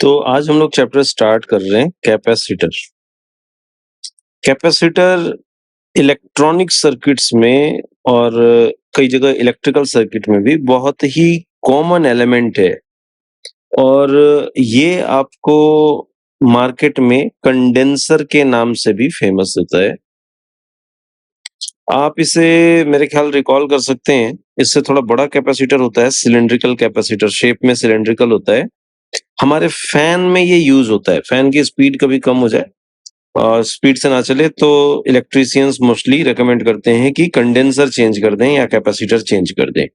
तो आज हम लोग चैप्टर स्टार्ट कर रहे हैं कैपेसिटर। कैपेसिटर इलेक्ट्रॉनिक सर्किट्स में और कई जगह इलेक्ट्रिकल सर्किट में भी बहुत ही कॉमन एलिमेंट है और ये आपको मार्केट में कंडेंसर के नाम से भी फेमस होता है। आप इसे मेरे ख्याल रिकॉल कर सकते हैं। इससे थोड़ा बड़ा कैपेसिटर होता है, सिलिंड्रिकल कैपेसिटर शेप में सिलिंड्रिकल होता है। हमारे फैन में ये यूज होता है। फैन की स्पीड कभी कम हो जाए और स्पीड से ना चले तो इलेक्ट्रीशियंस मोस्टली रेकमेंड करते हैं कि कंडेंसर चेंज कर दें या कैपेसिटर चेंज कर दें।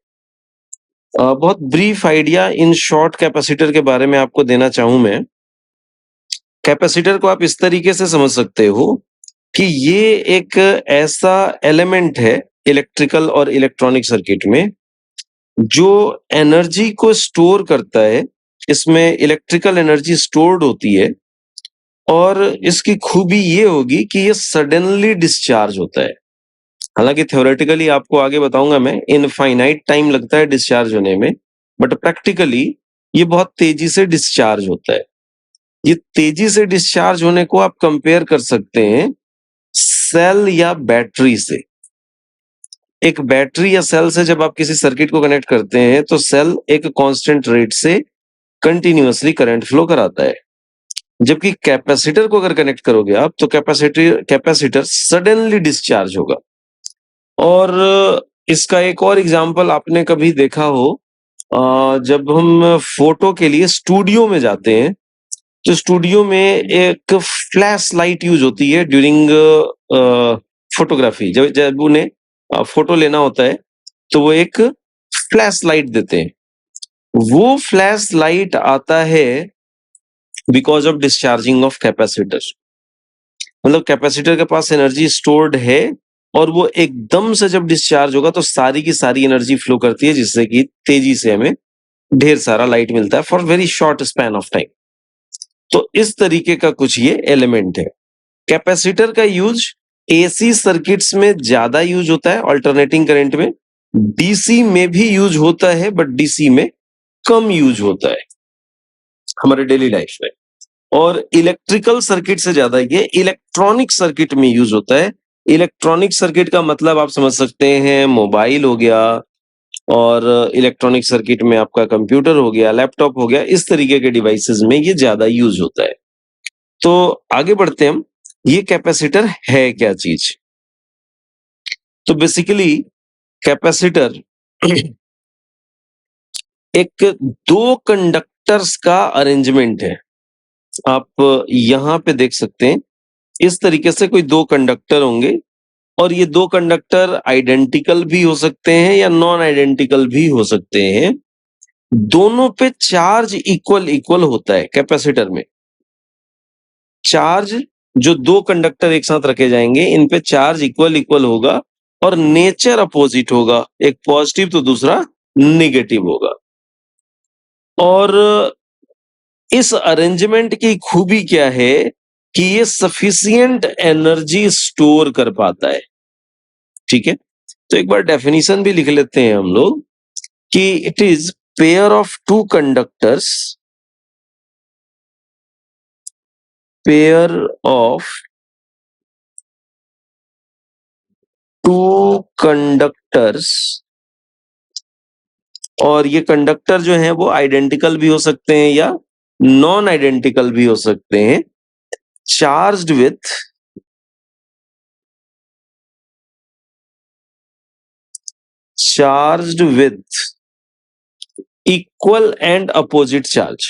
बहुत brief idea in short capacitor के बारे में आपको देना चाहूं मैं। कैपेसिटर को आप इस तरीके से समझ सकते हो कि ये एक ऐसा एलिमेंट है इलेक्ट्रिकल और इलेक्ट्रॉनिक सर्किट में जो एनर्जी को स्टोर करता है। इसमें इलेक्ट्रिकल एनर्जी स्टोर्ड होती है और इसकी खूबी ये होगी कि ये सडनली डिस्चार्ज होता है। हालांकि थ्योरेटिकली आपको आगे बताऊंगा मैं, इनफाइनाइट टाइम लगता है डिस्चार्ज होने में, बट प्रैक्टिकली ये बहुत तेजी से डिस्चार्ज होता है। ये तेजी से डिस्चार्ज होने को आप कंपेयर कर सकते हैं सेल या बैटरी से। एक बैटरी या सेल से जब आप किसी सर्किट को कनेक्ट करते हैं तो सेल एक कांस्टेंट रेट से कंटिन्यूअसली करंट फ्लो कराता है, जबकि कैपेसिटर को अगर कनेक्ट करोगे आप तो कैपेसिटर कैपेसिटर सडनली डिस्चार्ज होगा। और इसका एक और एग्जांपल आपने कभी देखा हो, जब हम फोटो के लिए स्टूडियो में जाते हैं तो स्टूडियो में एक फ्लैश लाइट यूज होती है ड्यूरिंग फोटोग्राफी। जब जब उन्हें फोटो लेना होता है तो वो एक फ्लैश लाइट देते हैं। वो फ्लैश लाइट आता है because of discharging of capacitor. मतलब कैपेसिटर के पास एनर्जी स्टोर्ड है और वो एकदम से जब डिस्चार्ज होगा तो सारी की सारी एनर्जी फ्लो करती है, जिससे कि तेजी से हमें ढेर सारा लाइट मिलता है for very short span of time. तो इस तरीके का कुछ ये एलिमेंट है। कैपेसिटर का यूज एसी सर्किट्स में ज्यादा यूज होता है, अल्टरनेटिंग करंट में। डीसी में भी यूज होता है बट डीसी में कम यूज होता है हमारे डेली लाइफ में। और इलेक्ट्रिकल सर्किट से ज्यादा ये इलेक्ट्रॉनिक सर्किट में यूज होता है। इलेक्ट्रॉनिक सर्किट का मतलब आप समझ सकते हैं, मोबाइल हो गया, और इलेक्ट्रॉनिक सर्किट में आपका कंप्यूटर हो गया, लैपटॉप हो गया, इस तरीके के डिवाइसेस में ये ज्यादा यूज होता है। तो आगे बढ़ते हैं हम, ये कैपेसिटर है क्या चीज। तो बेसिकली कैपेसिटर एक दो कंडक्टर्स का अरेंजमेंट है। आप यहां पे देख सकते हैं, इस तरीके से कोई दो कंडक्टर होंगे और ये दो कंडक्टर आइडेंटिकल भी हो सकते हैं या नॉन आइडेंटिकल भी हो सकते हैं। दोनों पे चार्ज इक्वल इक्वल होता है कैपेसिटर में। चार्ज, जो दो कंडक्टर एक साथ रखे जाएंगे इन पे चार्ज इक्वल इक्वल होगा और नेचर अपोजिट होगा, एक पॉजिटिव तो दूसरा नेगेटिव होगा। और इस अरेंजमेंट की खूबी क्या है कि ये सफिशियंट एनर्जी स्टोर कर पाता है। ठीक है, तो एक बार डेफिनेशन भी लिख लेते हैं हम लोग कि it is pair of two conductors, pair of two conductors. और ये कंडक्टर जो है वो आइडेंटिकल भी हो सकते हैं या नॉन आइडेंटिकल भी हो सकते हैं, charged with charged with equal and opposite charge.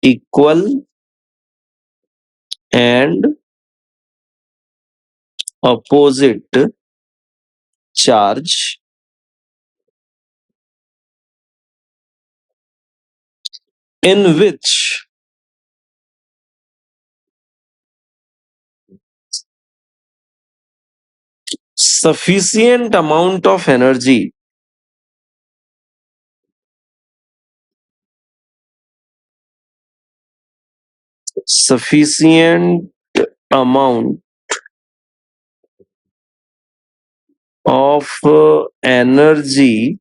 Equal and opposite charge in which sufficient amount of energy sufficient amount of energy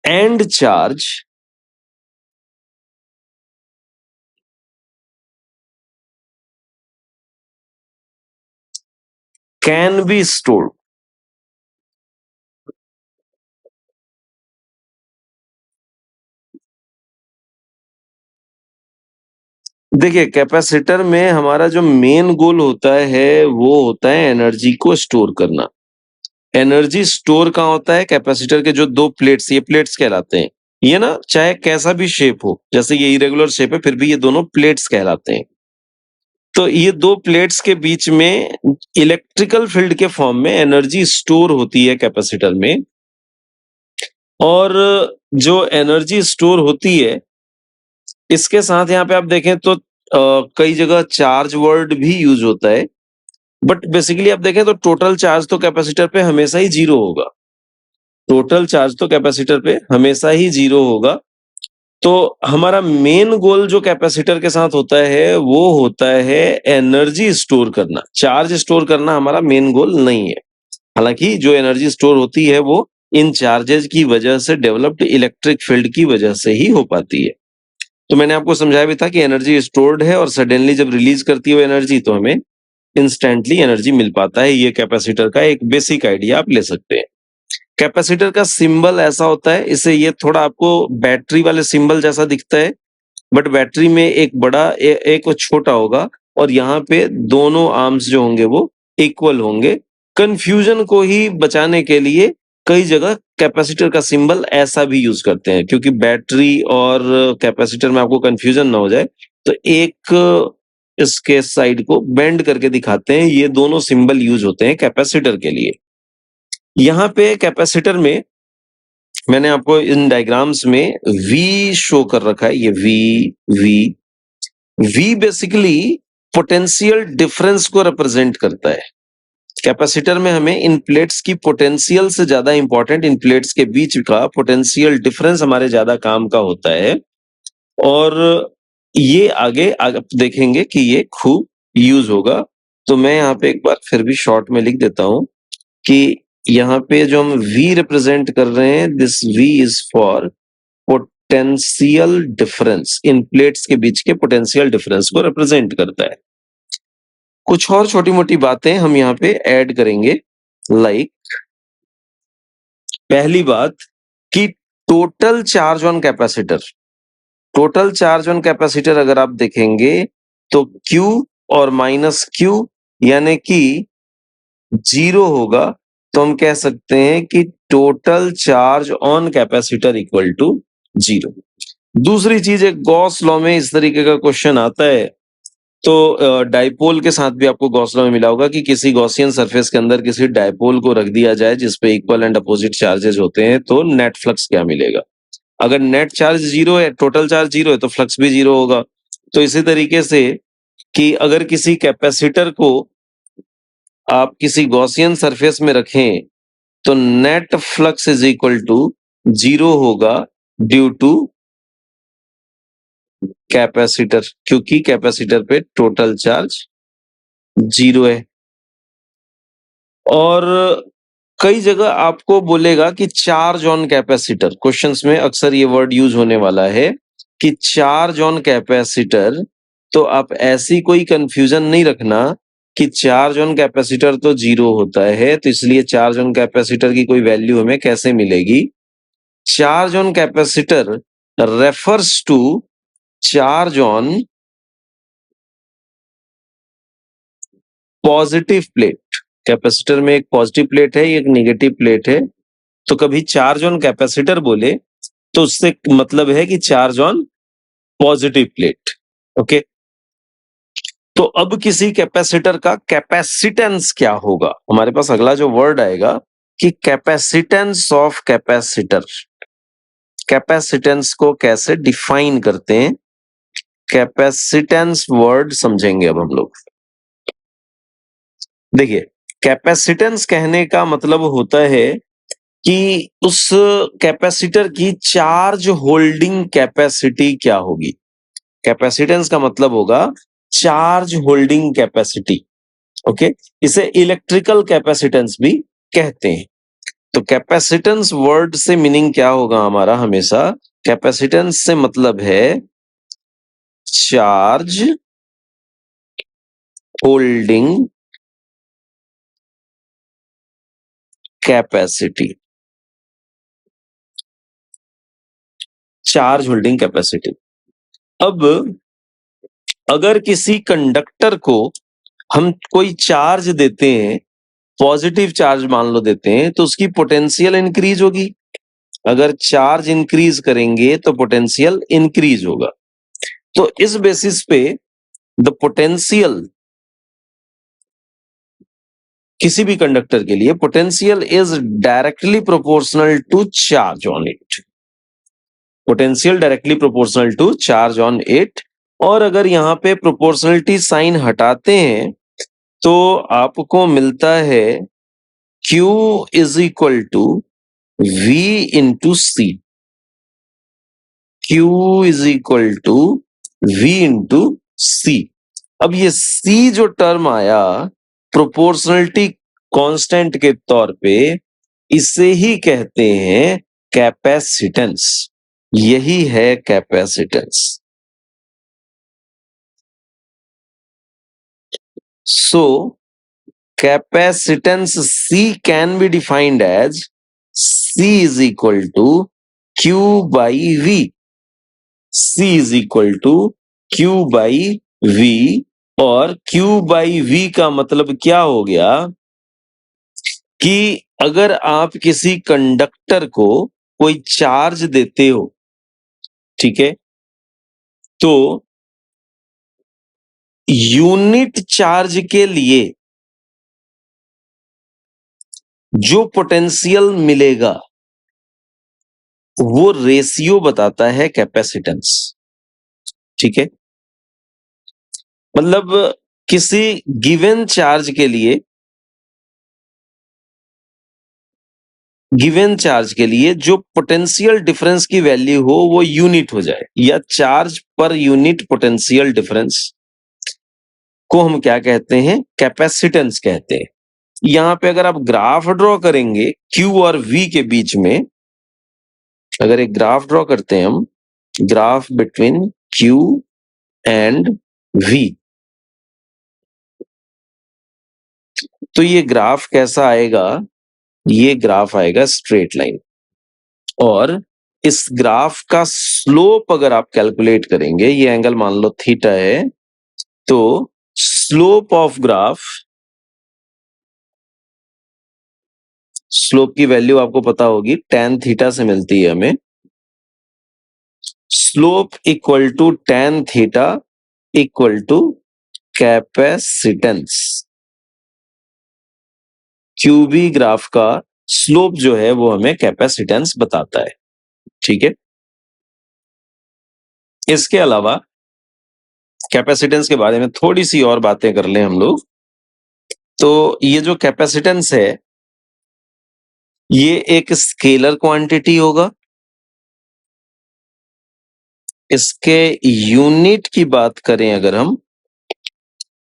and charge can be stored. देखिए, कैपेसिटर में हमारा जो मेन गोल होता है, वो होता है एनर्जी को स्टोर करना। एनर्जी स्टोर कहाँ होता है? कैपेसिटर के जो 2 प्लेट्स, ये प्लेट्स कहलाते हैं। ये ना चाहे कैसा भी शेप हो, जैसे ये इरेगुलर शेप है, फिर भी ये दोनों प्लेट्स कहलाते हैं। तो ये 2 प्लेट्स के बीच में इलेक्ट्रिकल फील्ड के फॉर्म में एनर्जी स्टोर होती है कैपेसिटर में। और जो एनर्जी स्टोर होती है, इसके साथ यहाँ पे आप देखें तो कई जगह चार्ज वर्ड भी यूज़ होता है। बट बेसिकली आप देखें तो टोटल चार्ज तो कैपेसिटर पे हमेशा ही 0 होगा। टोटल चार्ज तो कैपेसिटर पे हमेशा ही 0 होगा। तो हमारा मेन गोल जो कैपेसिटर के साथ होता है, वो होता है एनर्जी स्टोर करना। चार्ज स्टोर करना हमारा मेन गोल नहीं है। हालाँकि जो एनर्जी स्टोर होती है, वो इन चार्जेज़ की वजह से डेवलप्ड इलेक्ट्रिक फील्ड की वजह से ही हो पाती है। तो मैंने आपको समझाया भी था कि एनर्जी स्टोर्ड है और सडनली जब रिलीज़ करती है वो एनर्जी, तो हमें इंस्टेंटली एनर्जी मिल पाता है। ये कैपेसिटर का एक बेसिक आइडिया आप ले सकते हैं। कैपेसिटर का सिंबल ऐसा होता है, इससे ये थोड़ा आपको बैटरी वाले सिंबल जैसा दिखता है, बट बैटरी में एक बड़ा एक वो छोटा होगा और यहाँ पे दोनों आर्म्स जो होंगे वो इक्वल होंगे। कन्फ्यूजन को ही बचाने के लिए कई जगह कैपेसिटर का सिंबल ऐसा भी यूज़ करते हैं, क्योंकि बैटरी और कैपेसिटर में आपको कन्फ्यूजन ना हो जाए, तो एक इसके साइड को बेंड करके दिखाते हैं। ये दोनों सिंबल यूज़ होते हैं कैपेसिटर के लिए। यहाँ पे कैपेसिटर में मैंने आपको इन डायग्राम्स में वी शो कर रखा है, ये V. V basically potential difference को रिप्रेजेंट करता है। कैपेसिटर में हमें इन प्लेट्स की पोटेंशियल से ज्यादा इंपॉर्टेंट इन प्लेट्स के बीच का पोटेंशियल डिफरेंस हमारे ज्यादा काम का होता है। और ये आगे आप देखेंगे कि ये खूब यूज होगा। तो मैं यहाँ पे एक बार फिर भी शॉर्ट में लिख देता हूँ कि यहाँ पे जो हम वी रिप्रेजेंट कर रहे हैं, this V is for potential difference. इन प्लेट्स के बीच के पोटेंशियल डिफरेंस को रिप्रेजेंट करता है। कुछ और छोटी-मोटी बातें हम यहाँ पे ऐड करेंगे, लाइक पहली बात कि total charge on capacitor. Total charge on capacitor अगर आप देखेंगे तो Q और माइनस Q यानी कि 0 होगा, तो हम कह सकते हैं कि total charge on capacitor equal to 0। दूसरी चीज, एक गॉस लॉ में इस तरीके का क्वेश्चन आता है, तो डाइपोल के साथ भी आपको गॉस लॉ में मिला होगा कि किसी गॉसियन सरफेस के अंदर किसी डाइपोल को रख दिया जाए जिसपे इक्वल एंड अपोजिट चार्जेस होते हैं, तो नेट फ्लक्स क्या मिलेगा? अगर नेट चार्ज 0 है, टोटल चार्ज 0 है, तो फ्लक्स भी 0 होगा। तो इसी तरीके से कि अगर किसी कैपेसिटर को आप किसी गॉसियन सरफेस में रखें, तो net flux is equal to 0 होगा ड्यू टू कैपेसिटर, क्योंकि कैपेसिटर पे टोटल चार्ज 0 है। और कई जगह आपको बोलेगा कि चार्ज ऑन कैपेसिटर, क्वेश्चंस में अक्सर ये वर्ड यूज होने वाला है कि चार्ज ऑन कैपेसिटर। तो आप ऐसी कोई कंफ्यूजन नहीं रखना कि चार्ज ऑन कैपेसिटर तो 0 होता है, तो इसलिए चार्ज ऑन कैपेसिटर की कोई वैल्यू हमें कैसे मिलेगी? Charge on capacitor refers to charge on positive plate. Capacitor में एक पॉजिटिव प्लेट है, एक नेगेटिव प्लेट है। तो कभी चार्ज ऑन कैपेसिटर बोले तो उससे मतलब है कि charge on positive plate. Okay, तो अब किसी कैपेसिटर का कैपेसिटेंस क्या होगा? हमारे पास अगला जो वर्ड आएगा कि कैपेसिटेंस ऑफ कैपेसिटर। कैपेसिटेंस को कैसे डिफाइन करते हैं, कैपेसिटेंस वर्ड समझेंगे अब हम लोग। देखिए, कैपेसिटेंस कहने का मतलब होता है कि उस कैपेसिटर की चार्ज होल्डिंग कैपेसिटी क्या होगी। कैपेसिटेंस का मतलब होगा चार्ज होल्डिंग कैपेसिटी। ओके, इसे इलेक्ट्रिकल कैपेसिटेंस भी कहते हैं। तो कैपेसिटेंस वर्ड से मीनिंग क्या होगा हमारा हमेशा? कैपेसिटेंस से मतलब है charge holding capacity. Charge holding capacity. अब अगर किसी कंडक्टर को हम कोई चार्ज देते हैं, पॉजिटिव चार्ज मान लो देते हैं, तो उसकी पोटेंशियल इंक्रीज होगी। अगर चार्ज इंक्रीज करेंगे तो पोटेंशियल इंक्रीज होगा। तो इस बेसिस पे द पोटेंशियल किसी भी कंडक्टर के लिए potential is directly proportional to charge on it. Potential directly proportional to charge on it. और अगर यहाँ पे प्रोपोर्शनलिटी साइन हटाते हैं तो आपको मिलता है Q is equal to V into C. Q is equal to V into C. अब ये C जो टर्म आया प्रोपोर्शनलिटी कांस्टेंट के तौर पे, इसे ही कहते हैं कैपेसिटेंस। यही है capacitance. So capacitance C can be defined as C is equal to Q by V. C is equal to Q by V। और Q by V का मतलब क्या हो गया कि अगर आप किसी कंडक्टर को कोई चार्ज देते हो, ठीक है, तो यूनिट चार्ज के लिए जो पोटेंशियल मिलेगा वो रेशियो बताता है कैपेसिटेंस। ठीक है, मतलब किसी गिवन चार्ज के लिए, जो पोटेंशियल डिफरेंस की वैल्यू हो वो यूनिट हो जाए, या charge per unit potential difference को हम क्या कहते हैं? कैपेसिटेंस कहते हैं। यहाँ पे अगर आप ग्राफ ड्रॉ करेंगे Q और V के बीच में, अगर एक ग्राफ ड्रॉ करते हैं हम, graph between Q and V, तो ये ग्राफ कैसा आएगा? ये ग्राफ आएगा स्ट्रेट लाइन। और इस ग्राफ का स्लोप अगर आप कैलकुलेट करेंगे, ये एंगल मान लो थीटा है, तो स्लोप ऑफ ग्राफ, स्लोप की वैल्यू आपको पता होगी, tan थीटा से मिलती है हमें। Slope equal to tan theta equal to capacitance. QB graph का स्लोप जो है वो हमें कैपेसिटेंस बताता है। ठीक है, इसके अलावा कैपेसिटेंस के बारे में थोड़ी सी और बातें कर लें हम लोग। तो ये जो कैपेसिटेंस है ये एक स्केलर क्वांटिटी होगा। इसके यूनिट की बात करें अगर हम,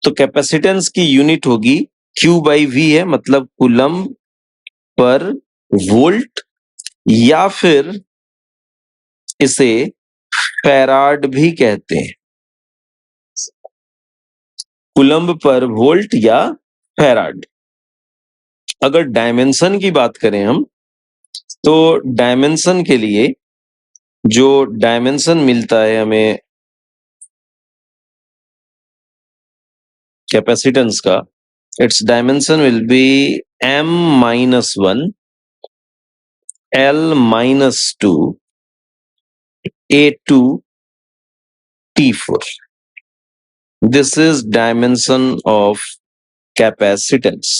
तो कैपेसिटेंस की यूनिट होगी Q बाई V है, मतलब कूलम्ब पर वोल्ट, या फिर इसे फैराड भी कहते हैं। कूलम्ब पर वोल्ट या फैराड। अगर डायमेंशन की बात करें हम, तो डायमेंशन के लिए जो डायमेंशन मिलता है हमें कैपेसिटेंस का, its dimension will be m minus 1 l minus 2 a2 t4. This is dimension of capacitance.